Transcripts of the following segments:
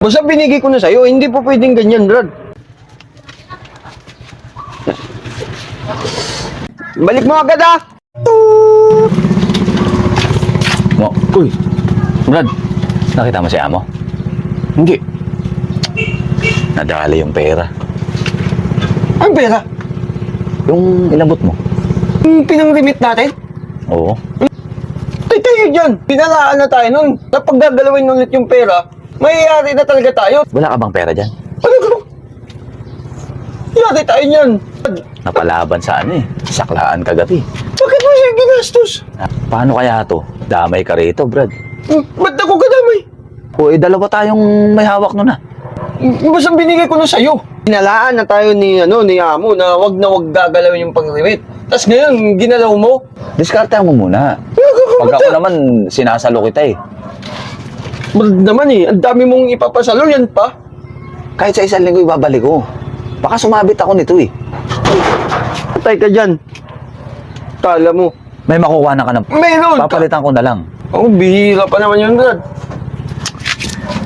Basta binigay ko na sa'yo, hindi po pwedeng ganyan, Brad. Balik mo agad, ah! Uy, Brad, nakita mo si Amo? Hindi. Nadali yung pera. Ang pera? Yung inabot mo. Yung pinang-remit natin? Oo. Tayo dyan. Pinalaan na tayo nun. Kapag gagalawin ulit yung pera, mayayari na talaga tayo. Wala ka bang pera dyan? Ano ka? Yari tayo niyan. Napalaban sa ano eh. Saklaan kagabi. Bakit mo siya ginastos? Paano kaya to? Damay ka rito, Brad. Ba't ako kadamay? O, dalawa tayong may hawak nun ah. Basta binigay ko na sa'yo. Pinalaan na tayo ni Amo na wag gagalawin yung pang-remit. Tapos ngayon, ginalaw mo. Diskartehan mo muna. Pag ako naman, sinasalo kita eh. Brad naman eh, ang dami mong ipapasalo, yan pa. Kahit sa isang linggo ibabalik ko. Baka sumabit ako nito eh. Patay ka dyan. Kala mo. May makukuha na ka ng... Meron! Papalitan ko na lang. Oh, bihira pa naman yun, Brad.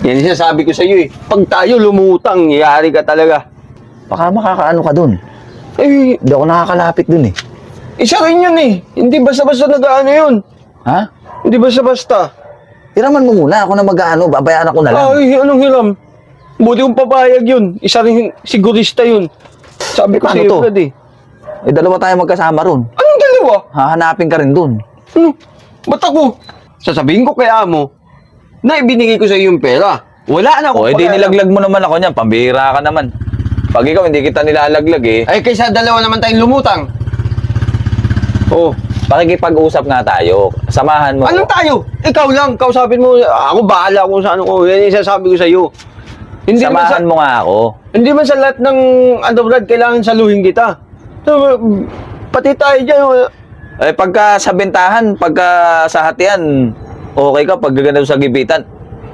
Yan yung sinasabi ko sa'yo eh. Pag tayo lumutang, yari ka talaga. Baka makakaano ka dun. Eh, Hindi ako nakakalapit dun eh. isa rin yun eh. Hindi basta-basta nag-ano yun. Ha? Hindi basta-basta. Hiraman mo muna. Ako na mag-ano. Babayaran ko na lang. Ay, anong hiram? Buti kong papayag yun. Isa rin sigurista yun. Sabi ko Paano sa'yo, to? Brad eh. Dalawa tayo magkasama ron. Anong dalawa? Hahanapin ka rin dun. Ano? Ba't ako? Sasabihin ko kay Amo na ibinigay ko sa iyo yung pera. Wala na O, akong edi pakialam. nilaglag mo naman ako niyan. Pambihira ka naman. Pag ikaw hindi kita nilalaglag eh. Ay, kaysa dalawa naman tayong lumutang. Oh, Pakikipag-usap nga tayo. Samahan mo. anong tayo? Ikaw lang, kausapin mo. Ako bahala kung saan ko. Yan yung sasabi ko sa iyo. Hindi man sa, Samahan mo nga ako. hindi man sa lahat ng Brad, kailangan saluhin kita. So, pati tayo dyan. Eh, pagka sa bentahan, pagka sa hatian, okay ka. Pag gaganda sa gibitan,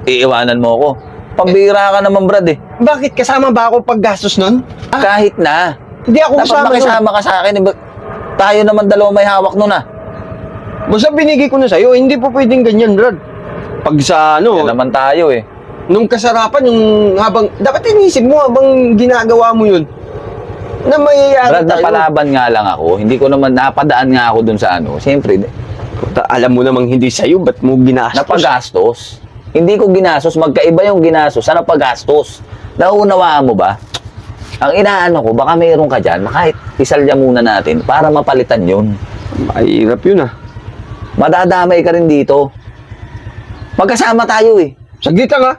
iiwanan mo ako. Pambihira ka naman, Brad eh. Bakit kasama ba ako paggastos nun? Kahit na. Hindi ako Dapat kasama nun. makisama ka sa akin. Eh. Tayo naman dalawa may hawak nun ah. Basta binigay ko na sa'yo, hindi po pwedeng ganyan, Brad. Pag sa Yan naman tayo eh. nung kasarapan, yung habang, dapat inisip mo habang ginagawa mo yun, na mayayari Brad, tayo. napalaban nga lang ako. Hindi ko naman, napadaan nga ako dun sa ano. Siyempre, Alam mo namang hindi sa'yo, ba't mo ginastos? napagastos. Hindi ko ginastos. Magkaiba yung ginastos sa napagastos. Nauunawaan mo ba? Ang inaano ko, baka mayroon ka dyan, kahit isalya muna natin para mapalitan yun. Mahirap yun ah. Madadamay ka rin dito. Magkasama tayo eh. Saglit lang ah.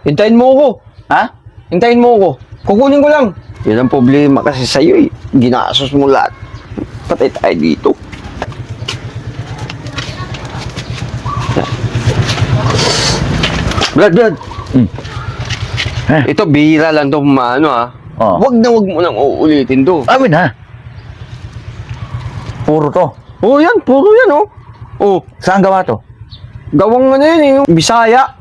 Hintayin mo ako. Ha? Hintayin mo ako. Kukunin ko lang. Yan ang problema kasi sa'yo eh. Ginastos mo lahat. Patay tayo dito. Brad. Hmm. Ito, bihira lang to maano ah. Oh. Wag mo nang uulitin to. Amin ha. Puro to. Oh, yan. Puro yan oh. Oh, Saan gawa to? gawang ano yan eh. Bisaya.